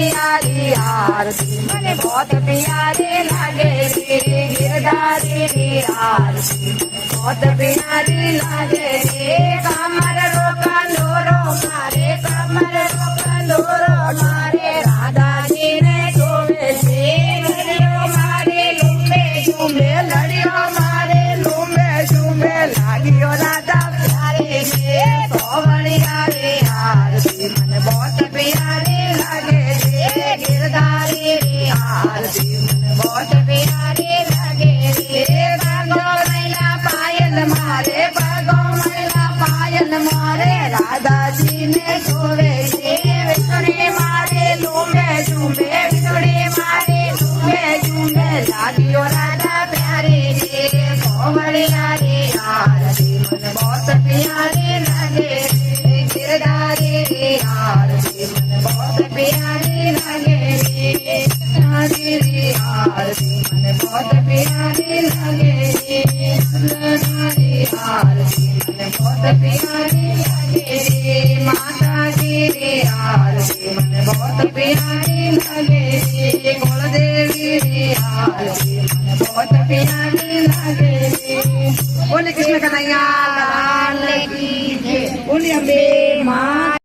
प्यारी आरती मने बहुत प्यारी लागे रे गिरधारी री आरती बहुत प्यारी लागे रे कमर रो कंदोरो मारे कमर रो कंदोरो मारे राधा जी ने जोवे से लड़ियो मारे लुम्बे झूमे लड़ियो मारे लुम्बे झूमे लागियो राधा प्यारे से सोवड़िया रे आरती मने बहुत प्यारी लागे रे गिरधारी रे आरती मने बहुत प्यारी लागे रे बांधो मैला पायल मारे बागो मैला पायल मारे राधा जी ने जोड़े से विछुड़ी मारे लूमे झूमे विछुड़ी मारे लूमे झूमे लागियो राधा प्यारे रे सोवड़िया रे आरती मने बहुत प्यारी लागे रे गिरधारी रे आरती मने बहुत प्यारी लागे रे गिरधारी रे आरती मने बहुत प्यारी लागे रे गिरधारी आरती मने बहुत प्यारी लागे रे माता की रे आरती मने बहुत प्यारी लागे रे